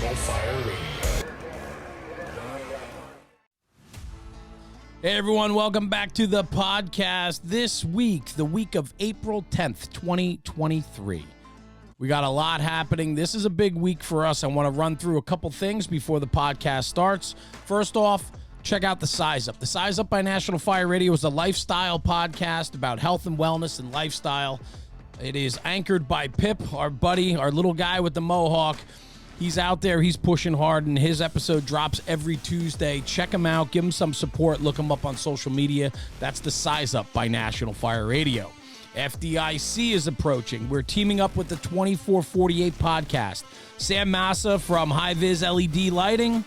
National Fire Radio. Hey everyone, welcome back to the podcast. This week, the week of April 10th, 2023. We got a lot happening. This is a big week for us. I want to run through a couple things before the podcast starts. First off, check out The Size Up. The Size Up by National Fire Radio is a lifestyle podcast about health and wellness and lifestyle. It is anchored by Pip, our buddy, our little guy with the mohawk. He's out there. He's pushing hard, and his episode drops every Tuesday. Check him out. Give him some support. Look him up on social media. That's The Size Up by National Fire Radio. FDIC is approaching. We're teaming up with the 2448 podcast. Sam Massa from High Vis LED Lighting,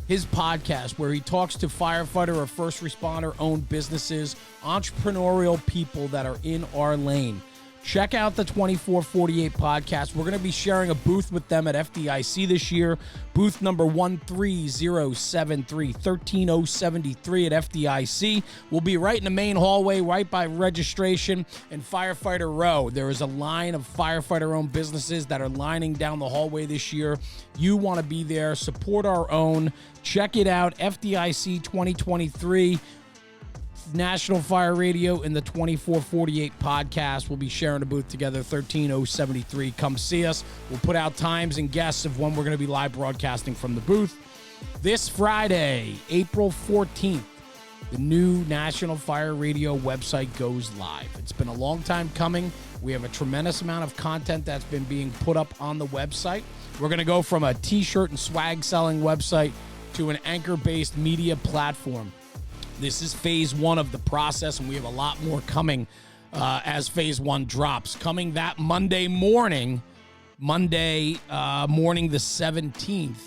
his podcast where he talks to firefighter or first responder-owned businesses, entrepreneurial people that are in our lane. Check out the 2448 podcast. We're going to be sharing a booth with them at FDIC this year. Booth number 13073, 13073 at FDIC. We'll be right in the main hallway, right by registration and Firefighter Row. There is a line of firefighter-owned businesses that are lining down the hallway this year. You want to be there. Support our own. Check it out, FDIC 2023. National Fire Radio and the 2448 podcast. We'll be sharing a booth together, 13073. Come see us. We'll put out times and guests of when we're going to be live broadcasting from the booth. This Friday, April 14th, the new National Fire Radio website goes live. It's been a long time coming. We have a tremendous amount of content that's been being put up on the website. We're going to go from a t-shirt and swag selling website to an anchor-based media platform. This is phase one of the process, and we have a lot more coming as phase one drops. Coming that Monday morning the 17th,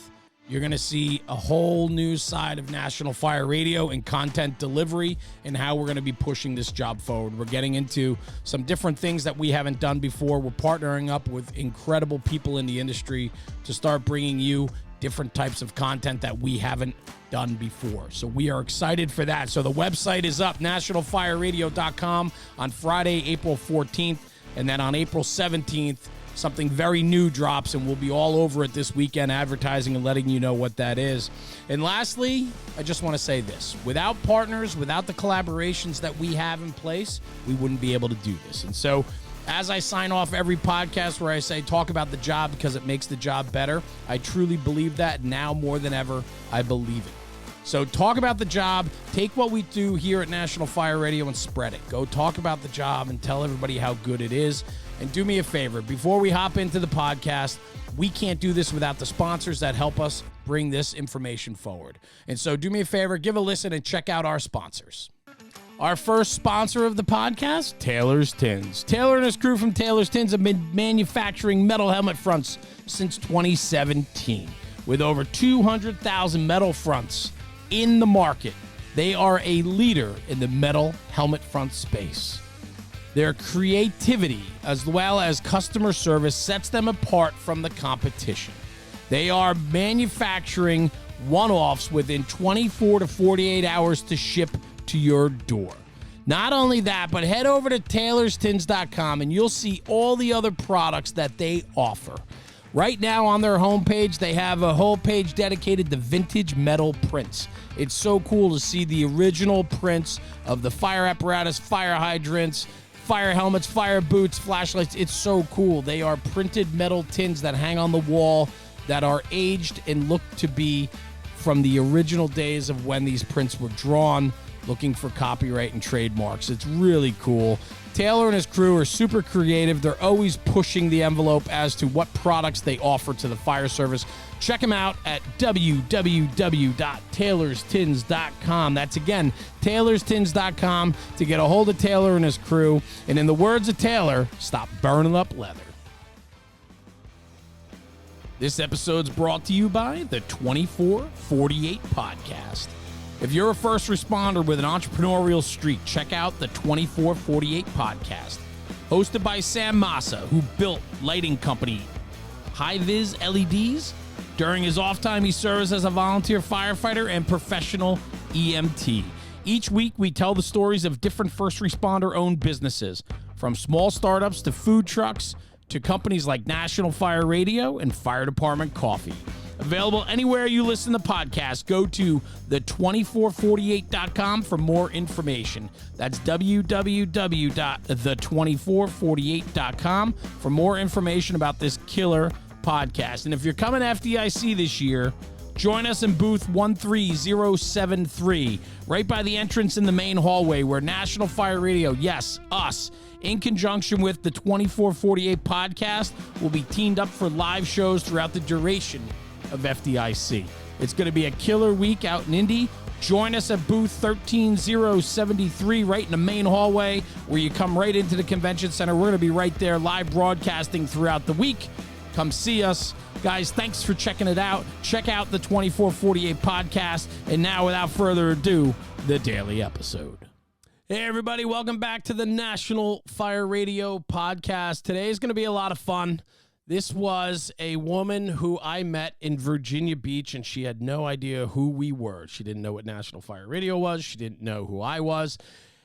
you're going to see a whole new side of National Fire Radio and content delivery and how we're going to be pushing this job forward. We're getting into some different things that we haven't done before. We're partnering up with incredible people in the industry to start bringing you different types of content that we haven't done before. So we are excited for that. So the website is up, nationalfireradio.com on Friday, April 14th. And then on April 17th, something very new drops, and we'll be all over it this weekend advertising and letting you know what that is. And lastly, I just want to say this. Without partners, without the collaborations that we have in place, we wouldn't be able to do this. And so as I sign off every podcast where I say talk about the job because it makes the job better, I truly believe that. Now more than ever, I believe it. So talk about the job. Take what we do here at National Fire Radio and spread it. Go talk about the job and tell everybody how good it is. And do me a favor. Before we hop into the podcast, we can't do this without the sponsors that help us bring this information forward. And so do me a favor, give a listen and check out our sponsors. Our first sponsor of the podcast, Taylor's Tins. Taylor and his crew from Taylor's Tins have been manufacturing metal helmet fronts since 2017. With over 200,000 metal fronts in the market, they are a leader in the metal helmet front space. Their creativity as well as customer service sets them apart from the competition. They are manufacturing one-offs within 24 to 48 hours to ship to your door. Not only that, but head over to taylorstins.com and you'll see all the other products that they offer. Right now on their homepage, they have a whole page dedicated to vintage metal prints. It's so cool to see the original prints of the fire apparatus, fire hydrants, fire helmets, fire boots, flashlights. It's so cool. They are printed metal tins that hang on the wall that are aged and look to be from the original days of when these prints were drawn, looking for copyright and trademarks. It's really cool. Taylor and his crew are super creative. They're always pushing the envelope as to what products they offer to the fire service. Check them out at www.taylorstins.com. That's again, taylorstins.com to get a hold of Taylor and his crew. And in the words of Taylor, stop burning up leather. This episode's brought to you by the 2448 podcast. If you're a first responder with an entrepreneurial streak, check out the 2448 podcast. Hosted by Sam Massa, who built lighting company High Vis LEDs. During his off time, he serves as a volunteer firefighter and professional EMT. Each week, we tell the stories of different first responder-owned businesses, from small startups to food trucks to companies like National Fire Radio and Fire Department Coffee. Available anywhere you listen to podcasts. Go to the2448.com for more information. That's www.the2448.com for more information about this killer podcast. And if you're coming to FDIC this year, join us in booth 13073, right by the entrance in the main hallway, where National Fire Radio, yes, us, in conjunction with the 2448 podcast, will be teamed up for live shows throughout the duration of FDIC. It's going to be a killer week out in Indy. Join us at booth 13073, right in the main hallway, where you come right into the convention center. We're going to be right there live broadcasting throughout the week. Come see us. Guys, thanks for checking it out. Check out the 2448 podcast. And now, without further ado, the daily episode. Hey, everybody. Welcome back to the National Fire Radio podcast. Today is going to be a lot of fun. This was a woman who I met in Virginia Beach, and she had no idea who we were. She didn't know what National Fire Radio was. She didn't know who I was.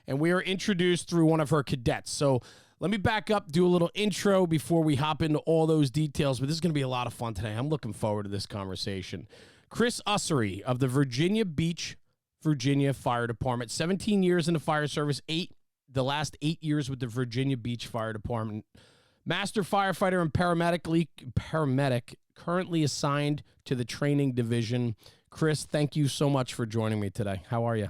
And we were introduced through one of her cadets. So let me back up, do a little intro before we hop into all those details. But this is going to be a lot of fun today. I'm looking forward to this conversation. Kris Ussery of the Virginia Beach, Virginia Fire Department. 17 years in the fire service, the last 8 years with the Virginia Beach Fire Department. Master Firefighter and Paramedic, currently assigned to the training division. Kris, thank you so much for joining me today. How are you?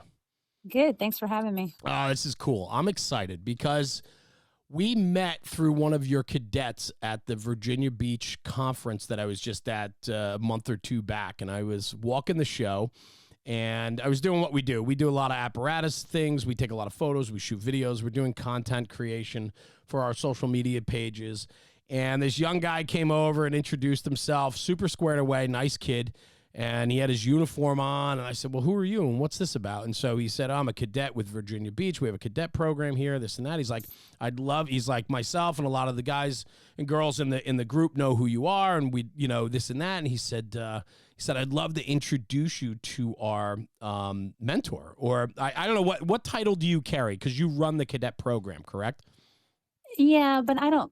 Good. Thanks for having me. Oh, this is cool. I'm excited because we met through one of your cadets at the Virginia Beach conference that I was just at a month or two back, and I was walking the show, and I was doing what we do. We do a lot of apparatus things. We take a lot of photos. We shoot videos. We're doing content creation for our social media pages. And this young guy came over and introduced himself, super squared away, nice kid. And he had his uniform on. And I said, well, who are you? And what's this about? And so he said, I'm a cadet with Virginia Beach. We have a cadet program here, this and that. He's like, he's like, myself and a lot of the guys and girls in the group know who you are. And we, this and that. And he said, I'd love to introduce you to our mentor. Or I don't know, what title do you carry? Because you run the cadet program, correct? Yeah, but I don't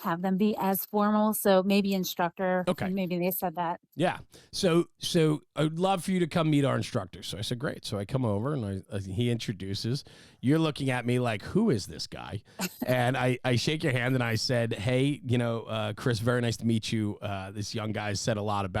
have them be as formal. So maybe instructor. Okay. Maybe they said that. Yeah. So I'd love for you to come meet our instructor. So I said, great. So I come over and he introduces. You're looking at me like, who is this guy? And I shake your hand and I said, hey, Kris, very nice to meet you. This young guy said a lot of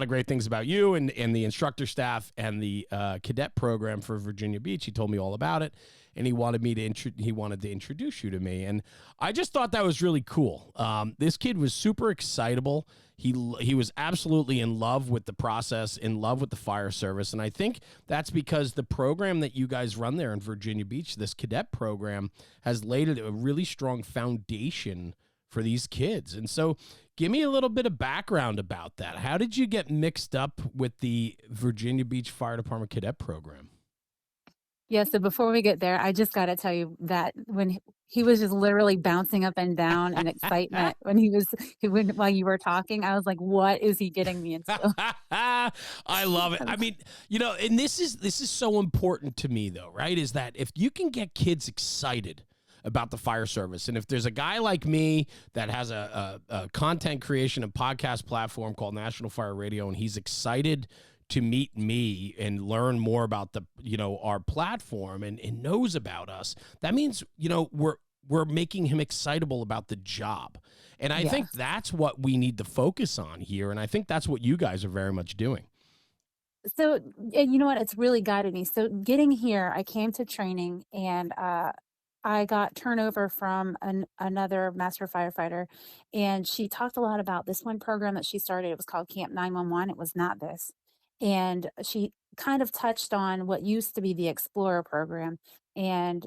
great things about you and the instructor staff and the cadet program for Virginia Beach. He told me all about it. And he wanted to introduce you to me, and I just thought that was really cool. This kid was super excitable. He was absolutely in love with the process, in love with the fire service, and I think that's because the program that you guys run there in Virginia Beach, this cadet program, has laid a really strong foundation for these kids. And so, give me a little bit of background about that. How did you get mixed up with the Virginia Beach Fire Department cadet program? Yeah. So before we get there, I just got to tell you that when he was just literally bouncing up and down in excitement while you were talking, I was like, what is he getting me into? I love it. I mean, and this is so important to me though, right? Is that if you can get kids excited about the fire service, and if there's a guy like me that has a content creation and podcast platform called National Fire Radio, and he's excited to meet me and learn more about our platform and knows about us, that means, we're making him excitable about the job. And I think that's what we need to focus on here. And I think that's what you guys are very much doing. So, and you know what? It's really guided me. So getting here, I came to training and I got turnover from another master firefighter, and she talked a lot about this one program that she started. It was called Camp 911. It was not this. And she kind of touched on what used to be the Explorer program. And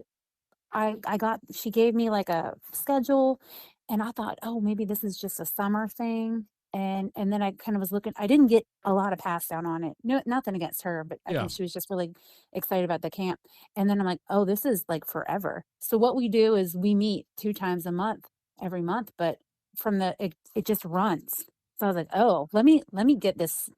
she gave me like a schedule, and I thought, oh, maybe this is just a summer thing. And then I kind of was looking, I didn't get a lot of pass down on it. No, nothing against her, but I think she was just really excited about the camp. And then I'm like, oh, this is like forever. So what we do is we meet 2 times a month, every month, but it just runs. So I was like, oh, let me get this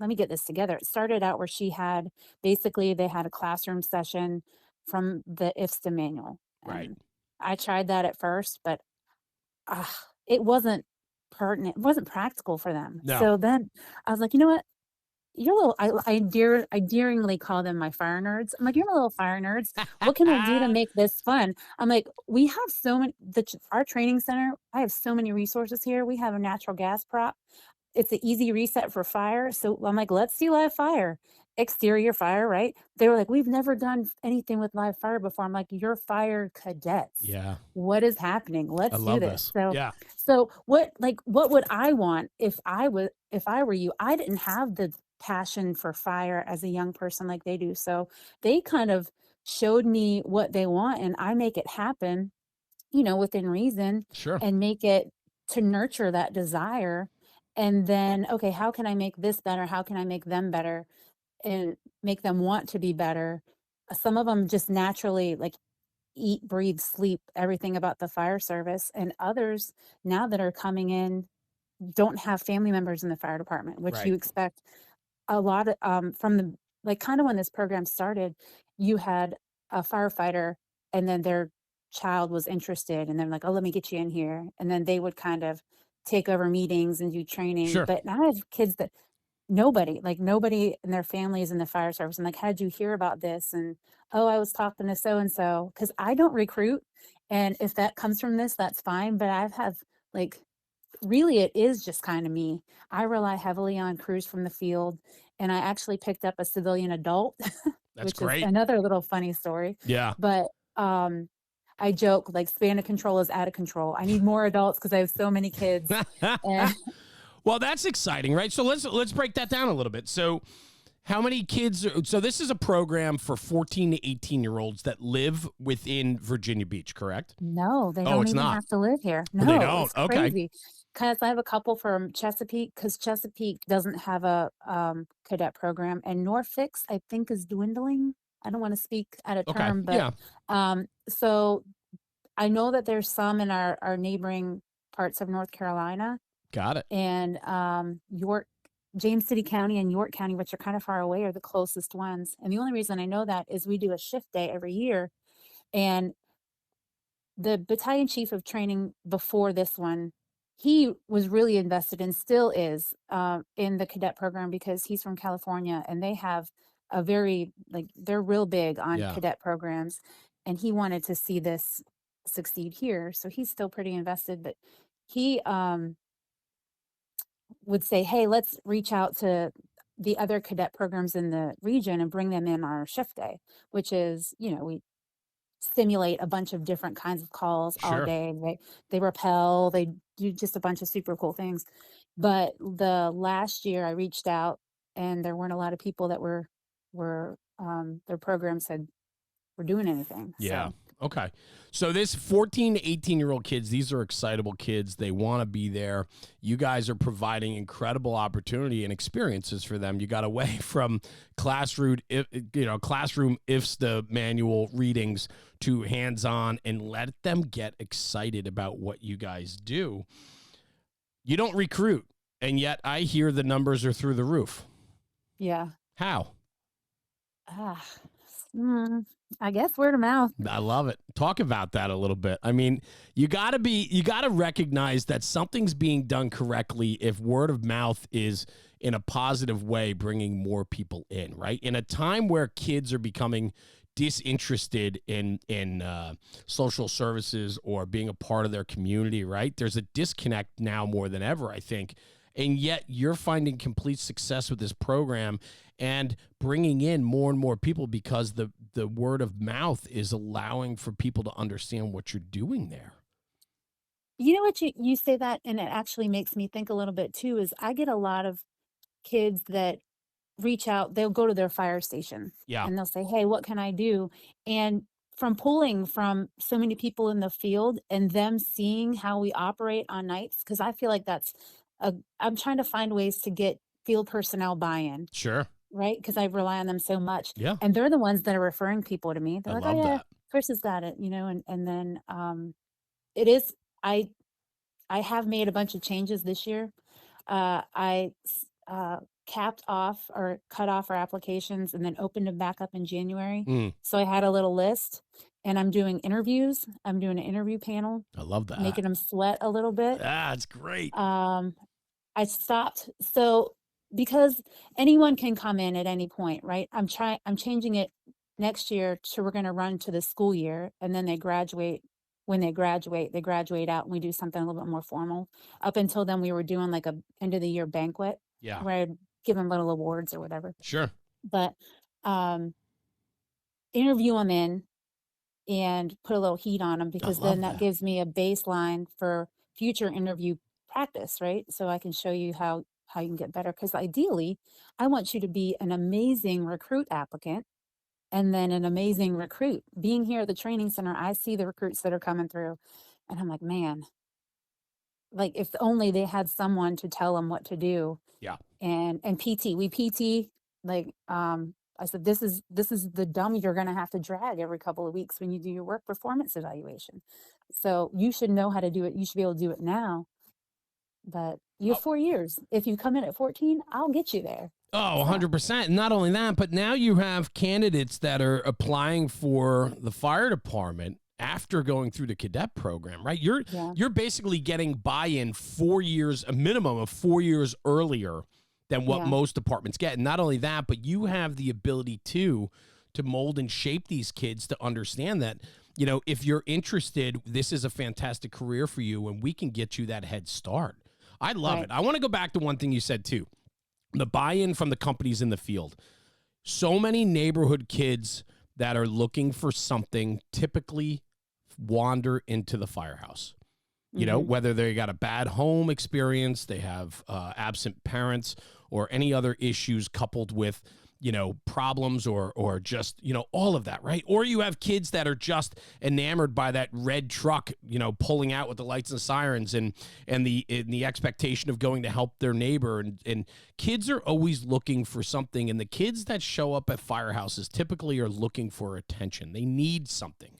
together. It started out where they had a classroom session from the IFSTA manual. Right. I tried that at first, but it wasn't pertinent. It wasn't practical for them. No. So then I was like, you know what? you're little I dearingly call them my fire nerds. I'm like, "You're my little fire nerds. What can I do to make this fun?" I'm like, "We have so many our training center, I have so many resources here. We have a natural gas prop. It's an easy reset for fire." So I'm like, "Let's see live fire, exterior fire," right? They were like, "We've never done anything with live fire before." I'm like, "You're fire cadets. Yeah, What is happening? I Let's do love this." this. So Yeah, what would I want if I were you? I didn't have the passion for fire as a young person like they do. So they kind of showed me what they want and I make it happen, within reason sure. and make it to nurture that desire. And then, okay, how can I make this better? How can I make them better and make them want to be better? Some of them just naturally like eat, breathe, sleep everything about the fire service. And others now that are coming in don't have family members in the fire department, which Right. you expect a lot of, from the like, kinda when this program started, you had a firefighter, and then their child was interested, and they're like, "Oh, let me get you in here," and then they would kind of take over meetings and do training, Sure. but now I have kids that nobody in their family is in the fire service. I'm like, "How'd you hear about this?" And, "Oh, I was talking to so and so because I don't recruit, and if that comes from this, that's fine, but I've have, like, really, it is just kinda me. I rely heavily on crews from the field, and I actually picked up a civilian adult, That's which is great. another little funny story, Yeah. but, I joke, like, span of control is out of control. I need more adults because I have so many kids, and Well, that's exciting, right? So let's break that down a little bit. So how many kids so this is a program for 14 to 18-year-olds that live within Virginia Beach, correct? no, they Oh, don't it's even not. have to live here. They No, don't. it's Okay. crazy. Because I have a couple from Chesapeake, because Chesapeake doesn't have a, cadet program, and Norfolk's, I think, is dwindling. I don't wanna speak out of Okay. term, but, Yeah. so I know that there's some in our neighboring parts of North Carolina Got it. and, York James City County and York County, which are kind of far away, are the closest ones, and the only reason I know that is we do a shift day every year, and the battalion chief of training before this one, he was really invested and still is, in the cadet program because he's from California and they have a very like they're real big on Yeah. cadet programs, and he wanted to see this succeed here. So he's still pretty invested, but he would say, "Hey, let's reach out to the other cadet programs in the region and bring them in on our shift day," which is, we simulate a bunch of different kinds of calls all Sure. day. They rappel, they do just a bunch of super cool things. But the last year I reached out and there weren't a lot of people that were their program said we're doing anything. Yeah. So Okay. So this 14 to 18-year-old kids, these are excitable kids. They want to be there. You guys are providing incredible opportunity and experiences for them. You got away from classroom IFSTA manual readings to hands-on and let them get excited about what you guys do. You don't recruit, and yet I hear the numbers are through the roof. yeah. How? Ah, mm, I guess word of mouth. I love it. Talk about that a little bit. I mean, you got to recognize that something's being done correctly if word of mouth is in a positive way bringing more people in, right? In a time where kids are becoming disinterested in social services or being a part of their community, right? There's a disconnect now more than ever, I think. And yet you're finding complete success with this program and bringing in more and more people because the word of mouth is allowing for people to understand what you're doing there. You know what, you say that and it actually makes me think a little bit too is I get a lot of kids that reach out, they'll go to their fire station Yeah, and they'll say, "Hey, what can I do?" And from pulling from so many people in the field and them seeing how we operate on nights, because I feel like I'm trying to find ways to get field personnel buy-in, sure. right? Because I rely on them so much. Yeah, And they're the ones that are referring people to me. I They're like, "Oh love yeah, that. Chris has got it," and then it is I I have made a bunch of changes this year. Capped off or cut off our applications and then opened them back up in January. Mm, So I had a little list and I'm doing interviews. I'm doing an interview panel, I love that. making them sweat a little bit. That's great. Um, I stopped. So because anyone can come in at any point, right? I'm changing it next year to we're going to run to the school year, and then they graduate. When they graduate out, and we do something a little bit more formal. Up until then, we were doing like a end of the year banquet Yeah. where I'd give them little awards or whatever. Sure. But um, interview them in and put a little heat on them, I because then love that that. gives me a baseline for future interview practice, right? So I can show you how you can get better. Because ideally, I want you to be an amazing recruit applicant and then an amazing recruit. Being here at the training center, I see the recruits that are coming through, and I'm like, man, like if only they had someone to tell them what to do. Yeah. And PT, we PT, like, I said, this is the dummy you're gonna have to drag every couple of weeks when you do your work performance evaluation. So you should know how to do it. You should be able to do it now. But you have 4 years. If you come in at 14, I'll get you there. Oh, So 100%. Not only that, but now you have candidates that are applying for the fire department after going through the cadet program, right? yeah, You're basically getting buy-in 4 years, a minimum of 4 years earlier than what yeah, most departments get. And not only that, but you have the ability to mold and shape these kids to understand that, if you're interested, this is a fantastic career for you and we can get you that head start. I love right. it. I want to go back to one thing you said too, the buy-in from the companies in the field. So many neighborhood kids that are looking for something typically wander into the firehouse. Hmm. Whether they got a bad home experience, they have absent parents, or any other issues coupled with, problems or just, all of that, right? Or you have kids that are just enamored by that red truck, pulling out with the lights and sirens and the expectation of going to help their neighbor. And kids are always looking for something. And the kids that show up at firehouses typically are looking for attention. They need something.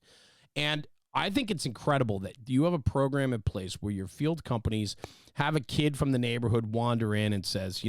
And I think it's incredible that you have a program in place where your field companies have a kid from the neighborhood wander in and says,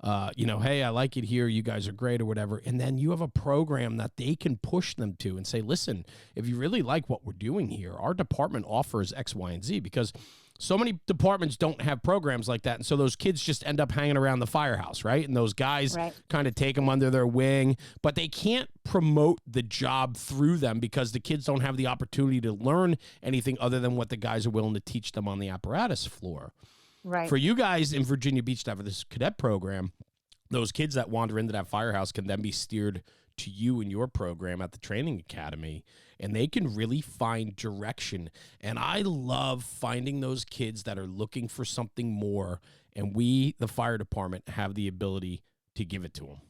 hey, I like it here. You guys are great or whatever. And then you have a program that they can push them to and say, listen, if you really like what we're doing here, our department offers X, Y, and Z, because so many departments don't have programs like that. And so those kids just end up hanging around the firehouse, right? And those guys Right. kind of take them under their wing, but they can't promote the job through them because the kids don't have the opportunity to learn anything other than what the guys are willing to teach them on the apparatus floor. Right. For you guys in Virginia Beach to have this cadet program, those kids that wander into that firehouse can then be steered to you and your program at the training academy, and they can really find direction. And I love finding those kids that are looking for something more, and we, the fire department, have the ability to give it to them.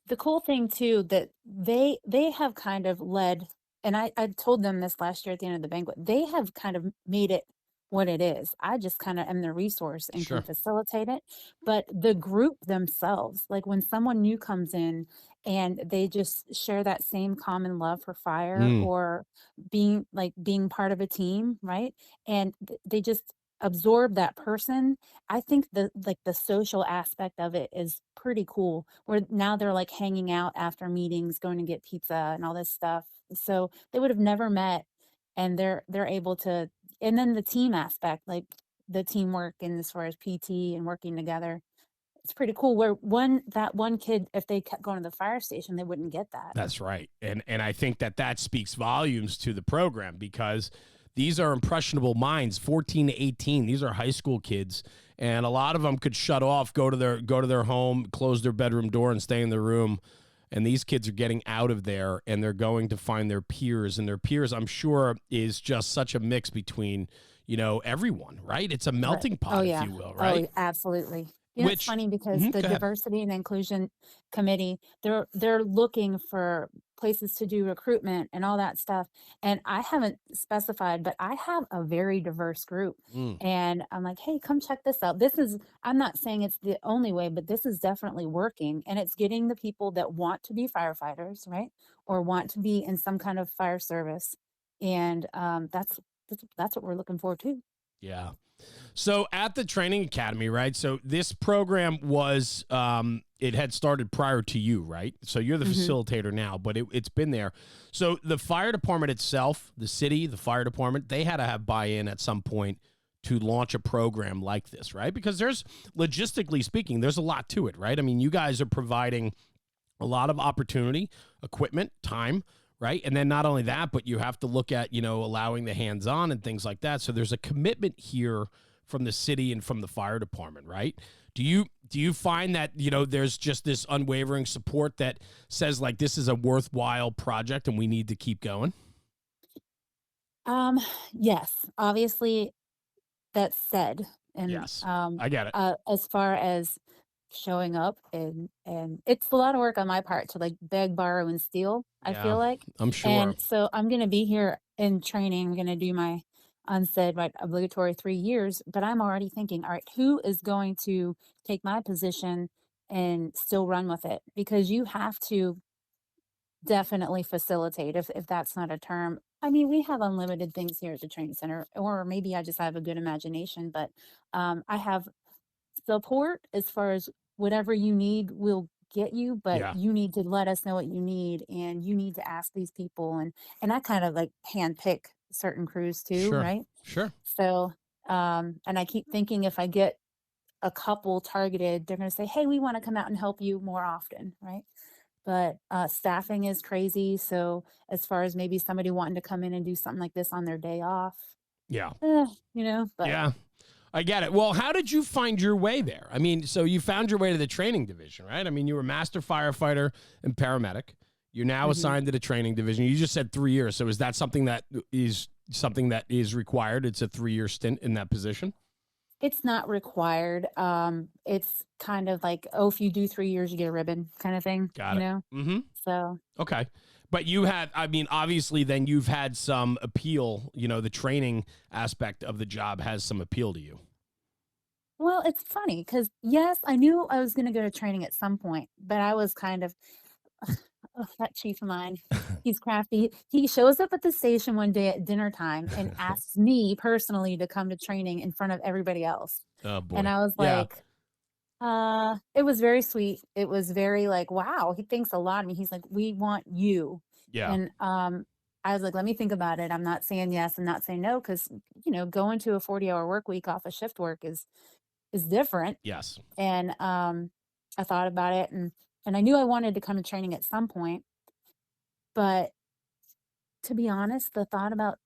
The cool thing too, that they have kind of led, and I told them this last year at the end of the banquet, they have kind of made it what it is. I just kind of am the resource and can Sure. facilitate it. But the group themselves, like when someone new comes in and they just share that same common love for fire, Mm, or being part of a team, right? And they just absorb that person. I think the social aspect of it is pretty cool. Where now they're like hanging out after meetings, going to get pizza and all this stuff. So they would have never met, and they're able to. And then the team aspect, like the teamwork and as far as PT and working together, it's pretty cool. Where one kid, if they kept going to the fire station, they wouldn't get that. that's right. And I think that speaks volumes to the program, because these are impressionable minds, 14 to 18. These are high school kids, and a lot of them could shut off, go to their home, close their bedroom door, and stay in their room. And these kids are getting out of there, and they're going to find their peers. And their peers, I'm sure, is just such a mix between, everyone, right? It's a Right. melting Oh, pot, if yeah. you will, Oh, right? absolutely. It's Which, funny because mhm, the go ahead. diversity and inclusion committee, they're looking for places to do recruitment and all that stuff. And I haven't specified, but I have a very diverse group. Mm, And I'm like, hey, come check this out. I'm not saying it's the only way, but this is definitely working. And it's getting the people that want to be firefighters, right? Or want to be in some kind of fire service. And that's what we're looking for too. yeah. So at the training academy, right? So this program was, it had started prior to you, right? So you're the Hmm. facilitator now, but it's been there. So the fire department itself, the city, the fire department, they had to have buy-in at some point to launch a program like this, right? Because there's, logistically speaking, there's a lot to it, right? I mean, you guys are providing a lot of opportunity, equipment, time, right? And then not only that, but you have to look at, allowing the hands-on and things like that. So there's a commitment here from the city and from the fire department, right? Do you find that, there's just this unwavering support that says like this is a worthwhile project and we need to keep going? Um, yes, obviously that said, and Yes. I get it. as far as showing up, and it's a lot of work on my part to like beg, borrow, and steal, I Yeah, feel like. I'm sure. And so I'm gonna be here in training. I'm gonna do my unsaid, my obligatory 3 years, but I'm already thinking, all right, who is going to take my position and still run with it? Because you have to definitely facilitate, if that's not a term. I mean, we have unlimited things here at the training center, or maybe I just have a good imagination, but I have support as far as whatever you need, we'll get you, but Yeah, you need to let us know what you need, and you need to ask these people, and I kind of like handpick certain crews too, sure. right? Sure. So and I keep thinking if I get a couple targeted, they're going to say, hey, we want to come out and help you more often, right? But staffing is crazy. So as far as maybe somebody wanting to come in and do something like this on their day off, Yeah. but Yeah. I get it. Well, how did you find your way there? I mean, so you found your way to the training division, right? I mean, you were master firefighter and paramedic. You're now mhm. assigned to the training division. You just said 3 years. So is that something that is required? It's a 3-year stint in that position? It's not required. It's kind of like, oh, if you do 3 years, you get a ribbon kind of thing, Got it. Mm-hmm. So, Okay. But I mean, obviously then you've had some appeal, the training aspect of the job has some appeal to you. well, it's funny because yes, I knew I was going to go to training at some point, but I was kind of, ugh, that chief of mine, he's crafty. He shows up at the station one day at dinner time and asks me personally to come to training in front of everybody else. Oh And boy. I was Yeah. like, it was very sweet. It was very like, wow, he thinks a lot of me. He's like, we want you. Yeah. And I was like, let me think about it. I'm not saying yes, I'm not saying no, because going to a 40-hour work week off of shift work is different. Yes. And I thought about it, and I knew I wanted to come to training at some point, but to be honest, the thought about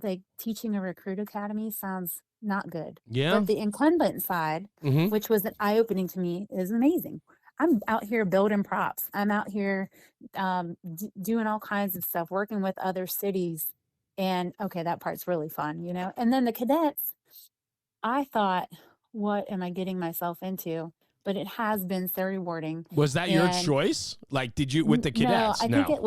like teaching a recruit academy sounds not good. Yeah. But the incumbent side, Mm-hmm. which was an eye opening to me, is amazing. I'm out here building props. I'm out here doing all kinds of stuff, working with other cities. And okay, that part's really fun. And then the cadets, I thought, what am I getting myself into? But it has been so rewarding. Was that your And choice? Like, did you with the no, cadets? I think No. it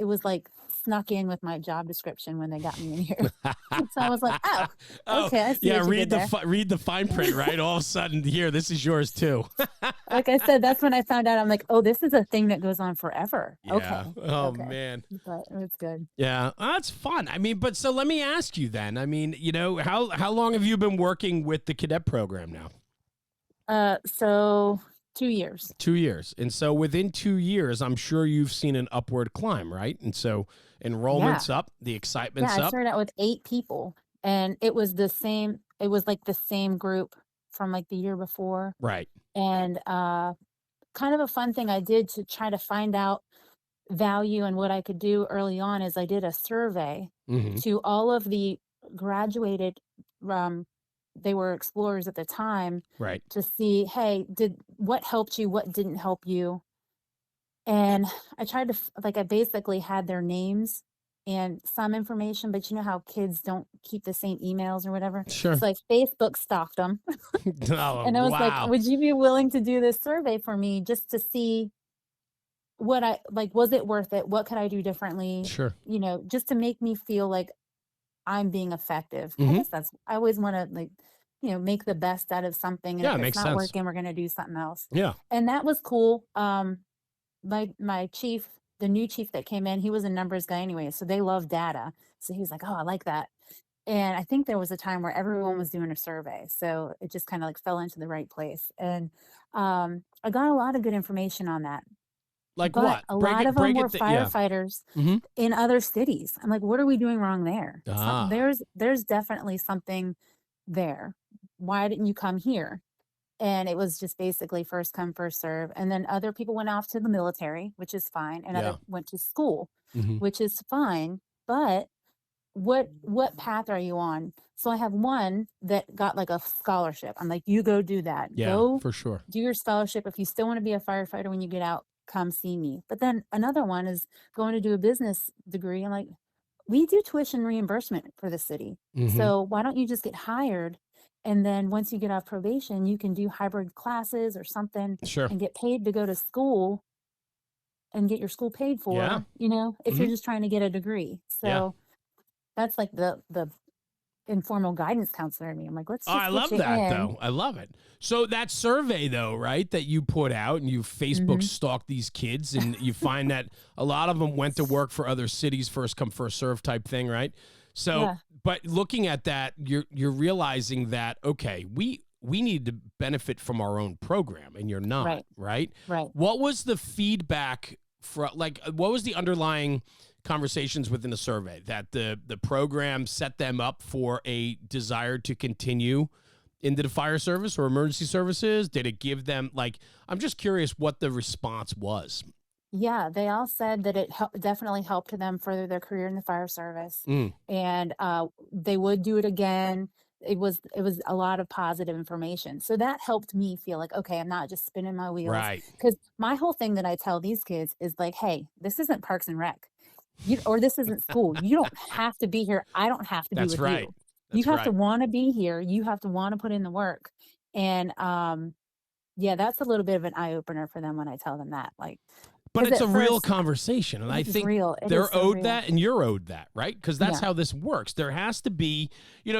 was like snuck in with my job description when they got me in here. So I was like, "Oh, Oh, okay, I see yeah. what you did there." Read the fine print, right? All of a sudden, here, this is yours too. Like I said, that's when I found out. I'm like, "Oh, this is a thing that goes on forever." Yeah. Okay, Oh okay, man. but it's good. Yeah, that's fun. I mean, but so let me ask you then. I mean, how long have you been working with the cadet program now? So 2 years. 2 years. And so within 2 years, I'm sure you've seen an upward climb, right? And so Yeah, enrollment's up, the yeah. excitement's I up. started out with 8 people, and it was the same. It was like the same group from like the year before, Right. and kind of a fun thing I did to try to find out value and what I could do early on is I did a survey Mm-hmm. to all of the graduated, um, they were explorers at the time, Right. to see, hey, did what helped you, what didn't help you. And I tried to like I basically had their names and some information, but you know how kids don't keep the same emails or whatever. Sure. So I Facebook stalked them, Oh, and I was like, wow. would you be willing to do this survey for me just to see what I like, was it worth it? What could I do differently? Sure. Just to make me feel like I'm being effective. I Mm-hmm. guess I always want to like, make the best out of something. And Yeah, if it it's makes not sense. working, we're going to do something else. Yeah. And that was cool. My chief, the new chief that came in, he was a numbers guy anyway. So they love data. So he was like, oh, I like that. And I think there was a time where everyone was doing a survey. So it just kind of like fell into the right place. And I got a lot of good information on that. Like But what? a lot of them Break were it. Yeah. firefighters Mm-hmm. in other cities. I'm like, what are we doing wrong there? Ah. There's definitely something there. Why didn't you come here? And it was just basically first come, first serve. And then other people went off to the military, which is fine, and other Yeah. went to school, Hmm. which is fine. But what path are you on? So I have one that got like a scholarship. I'm like, you go do that. Yeah, Go for sure. do your scholarship. If you still want to be a firefighter when you get out, come see me. But then another one is going to do a business degree. I'm like, we do tuition reimbursement for the city. Hmm. So why don't you just get hired? And then once you get off probation, you can do hybrid classes or something Sure. and get paid to go to school and get your school paid Yeah. for, if you're Hmm. just trying to get a degree. Yeah. So that's like the informal guidance counselor in me. I'm like, let's Oh, just I get love you that in. though. I love it. So that survey though, right, that you put out and you Facebook Hmm. stalked these kids and you find that a lot of them went to work for other cities, first come first serve type thing, right? So, Yeah, but looking at that, you're realizing that okay, we need to benefit from our own program and you're not, right, right? right. What was the feedback for like what was the underlying conversations within the survey that the program set them up for a desire to continue into the fire service or emergency services? Did it give them like I'm just curious what the response was. Yeah, they all said that it definitely helped them further their career in the fire service, Mm, and they would do it again. It was a lot of positive information, so that helped me feel like, okay, I'm not just spinning my wheels. right. Because my whole thing that I tell these kids is like, hey, this isn't Parks and Rec, or this isn't school. You don't have to be here. I don't have to be That's with right. you. You That's have to right. want to be here. You have to want to put in the work, and yeah, that's a little bit of an eye opener for them when I tell them that, like, But because it's a at real first conversation. And I it is think real. It is they're so owed real. that and you're owed that, right? Because that's Yeah. how this works. There has to be,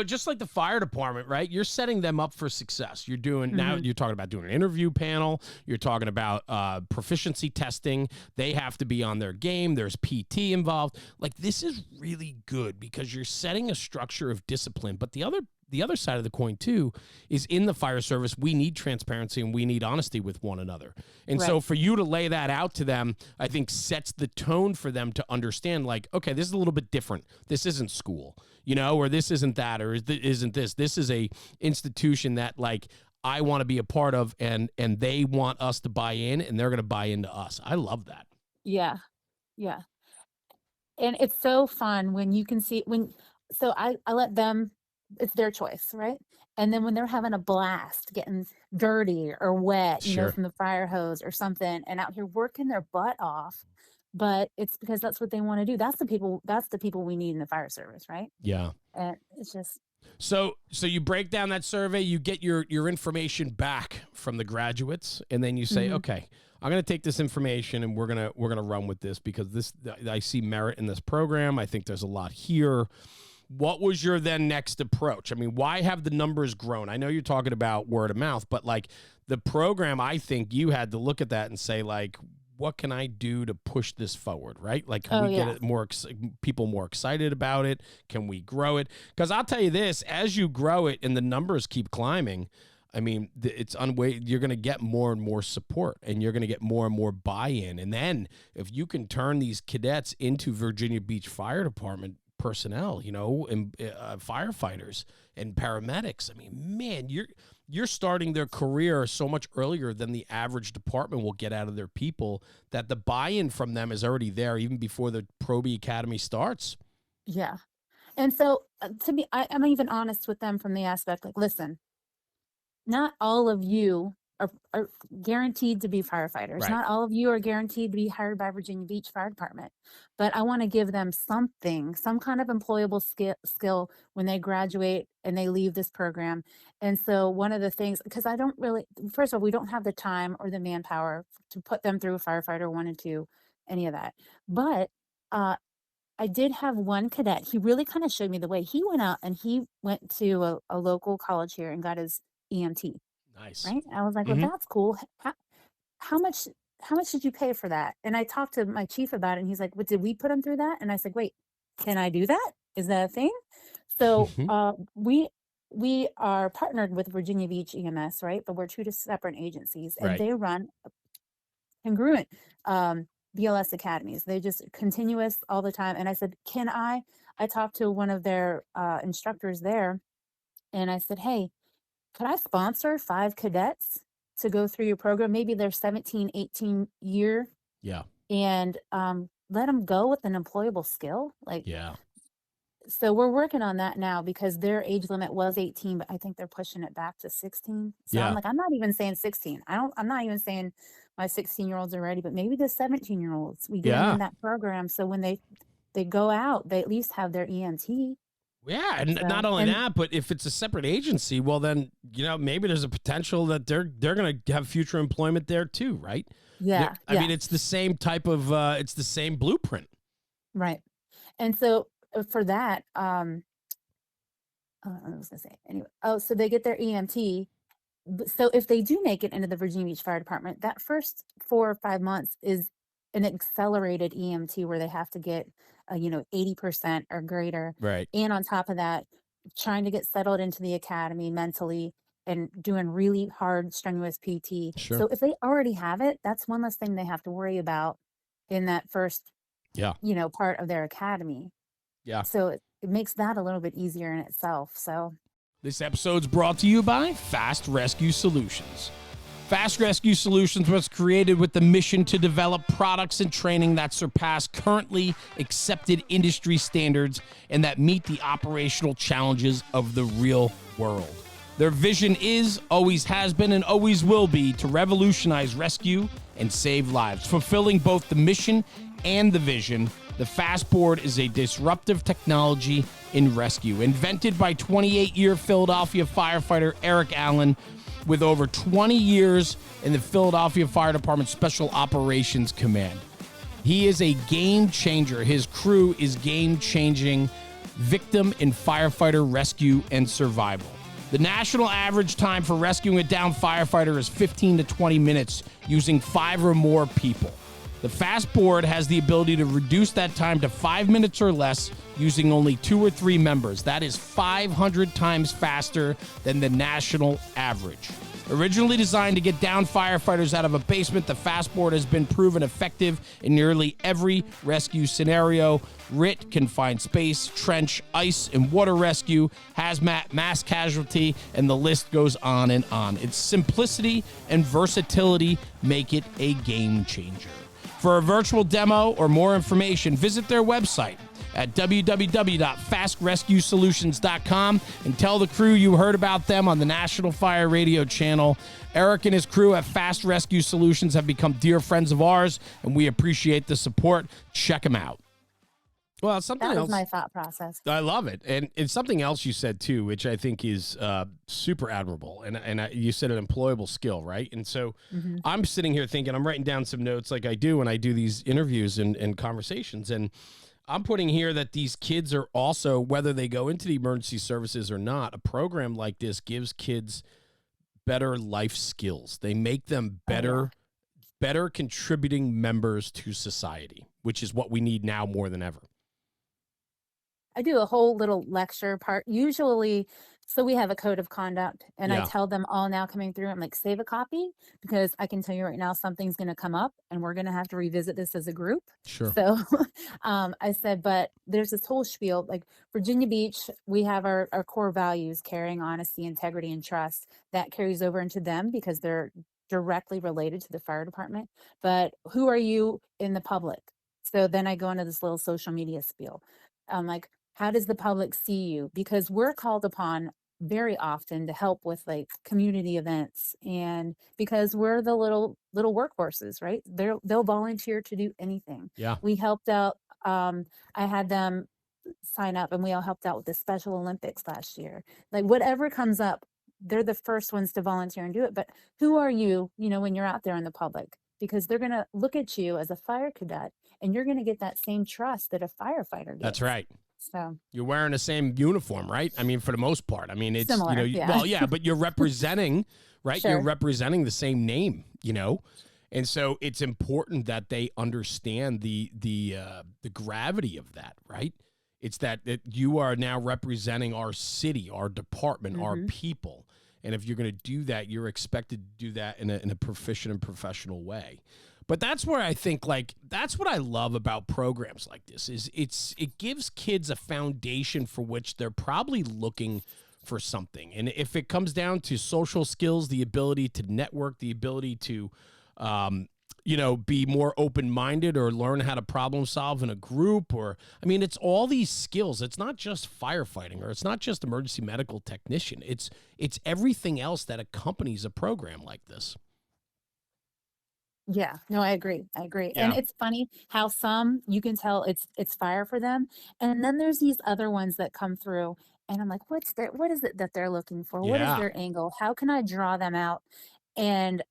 just like the fire department, right? You're setting them up for success. You're doing now, Mhm. you're talking about doing an interview panel. You're talking about proficiency testing. They have to be on their game. There's PT involved. Like this is really good because you're setting a structure of discipline. But the other side of the coin too is in the fire service we need transparency and we need honesty with one another, and so Right. for you to lay that out to them I think sets the tone for them to understand like okay, this is a little bit different. This isn't school, or this isn't that, or isn't this is a institution that like I want to be a part of, and they want us to buy in and they're going to buy into us. I love that. Yeah. Yeah. And it's so fun when you can see when so I let them, it's their choice, right? And then when they're having a blast, getting dirty or wet, Sure. from the fire hose or something, and out here working their butt off, but it's because that's what they want to do. That's the people we need in the fire service, right? Yeah. And it's just So you break down that survey, you get your information back from the graduates, and then you say, mhm, okay, I'm going to take this information and we're gonna run with this because this I see merit in this program. I think there's a lot here. What was your then next approach? I mean, why have the numbers grown? I know you're talking about word of mouth, but like the program, I think you had to look at that and say like, what can I do to push this forward, right? Like, can oh we get yeah. it people more excited about it? Can we grow it? Because I'll tell you this: as you grow it and the numbers keep climbing, I mean, you're going to get more and more support, and you're going to get more and more buy-in. And then, if you can turn these cadets into Virginia Beach Fire Department personnel, and firefighters and paramedics, I mean, man, you're starting their career so much earlier than the average department will get out of their people, that the buy-in from them is already there even before the Proby Academy starts. Yeah. And so to be I'm even honest with them from the aspect like, listen, not all of you are guaranteed to be firefighters. Right. Not all of you are guaranteed to be hired by Virginia Beach Fire Department. But I want to give them something, some kind of employable skill when they graduate and they leave this program. And so one of the things, because I don't really, first of all, we don't have the time or the manpower to put them through firefighter one and two, any of that. But uh, I did have one cadet. He really kind of showed me the way. He went out and he went to a local college here and got his EMT. Nice. Right? I was like, "Well, Hmm. that's cool. How much how much did you pay for that?" And I talked to my chief about it, and he's like, "What, did we put him through that?" And I said, "Wait, can I do that? Is that a thing?" So, we are partnered with Virginia Beach EMS, right? But we're two separate agencies, and Right. they run congruent BLS academies. They just continuous all the time. And I said, "Can I?" I talked to one of their instructors there, and I said, "Hey, could I sponsor 5 cadets to go through your program? Maybe they're 17, 18 year, Yeah. and let them go with an employable skill." Like, Yeah. so we're working on that now because their age limit was 18, but I think they're pushing it back to 16. So I'm Yeah. like, I'm not even saying 16. I'm not even saying my 16-year-olds are ready, but maybe the 17-year-olds, we get them Yeah. in that program. So when they go out, they at least have their EMT. Yeah, and not So, only and that, but if it's a separate agency, well, then maybe there's a potential that they're going to have future employment there too, right? yeah, I yeah, mean, it's the same type of it's the same blueprint. right. And so for that, I was gonna say anyway. Oh, so they get their EMT. So if they do make it into the Virginia Beach Fire Department, that first 4 or 5 months is an accelerated EMT where they have to get, 80% or greater. Right. And on top of that, trying to get settled into the academy mentally and doing really hard, strenuous PT. Sure. So if they already have it, that's one less thing they have to worry about in that first, Yeah. part of their academy. Yeah. So it makes that a little bit easier in itself. So This episode's brought to you by Fast Rescue Solutions. Fast Rescue Solutions was created with the mission to develop products and training that surpass currently accepted industry standards and that meet the operational challenges of the real world. Their vision is, always has been, and always will be to revolutionize rescue and save lives. Fulfilling both the mission and the vision, the Fastboard is a disruptive technology in rescue. Invented by 28-year Philadelphia firefighter Eric Allen, with over 20 years in the Philadelphia Fire Department Special Operations Command. He is a game changer. His crew is game-changing victim and firefighter rescue and survival. The national average time for rescuing a downed firefighter is 15 to 20 minutes using 5 or more people. The Fastboard has the ability to reduce that time to 5 minutes or less using only 2 or 3 members. That is 500 times faster than the national average. Originally designed to get down firefighters out of a basement, the Fastboard has been proven effective in nearly every rescue scenario: RIT, confined space, trench, ice and water rescue, hazmat, mass casualty, and the list goes on and on. Its simplicity and versatility make it a game changer. For a virtual demo or more information, visit their website at www.fastrescuesolutions.com and tell the crew you heard about them on the National Fire Radio channel. Eric and his crew at Fast Rescue Solutions have become dear friends of ours, and we appreciate the support. Check them out. Well, something that else. was my thought process. I love it. And it's something else you said, too, which I think is super admirable. You said an employable skill, right? And so I'm sitting here thinking, I'm writing down some notes like I do when I do these interviews and conversations. And I'm putting here that these kids are also, whether they go into the emergency services or not, a program like this gives kids better life skills. They make them better contributing members to society, which is what we need now more than ever. I do a whole little lecture part. Usually, so we have a code of conduct, and I Yeah. tell them all now coming through, I'm like, save a copy because I can tell you right now something's going to come up and we're going to have to revisit this as a group. Sure. So I said, but there's this whole spiel like Virginia Beach, we have our core values: caring, honesty, integrity, and trust. That carries over into them because they're directly related to the fire department. But who are you in the public? So then I go into this little social media spiel. I'm like, how does the public see you? Because we're called upon very often to help with like community events, and because we're the little workhorses, right? They'll volunteer to do anything. Yeah. We helped out. I had them sign up, and we all helped out with the Special Olympics last year. Like whatever comes up, they're the first ones to volunteer and do it. But who are you? When you're out there in the public, because they're gonna look at you as a fire cadet, and you're gonna get that same trust that a firefighter gets. That's right. So You're wearing the same uniform, right? I mean, for the most part. I mean, it's, similar, yeah. well, yeah, but you're representing, right? Sure. You're representing the same name, And so it's important that they understand the gravity of that, right? It's that you are now representing our city, our department, our people. And if you're going to do that, you're expected to do that in a proficient and professional way. But that's where I think, that's what I love about programs like this is it gives kids a foundation for which they're probably looking for something. And if it comes down to social skills, the ability to network, the ability to, um, be more open minded or learn how to problem solve in a group, or, I mean, it's all these skills. It's not just firefighting, or it's not just emergency medical technician. It's everything else that accompanies a program like this. Yeah, no, I agree. I agree. And Yeah. it's funny how some you can tell it's fire for them. And then there's these other ones that come through and I'm like, what is it that they're looking for? What is Yeah. their angle? How can I draw them out? And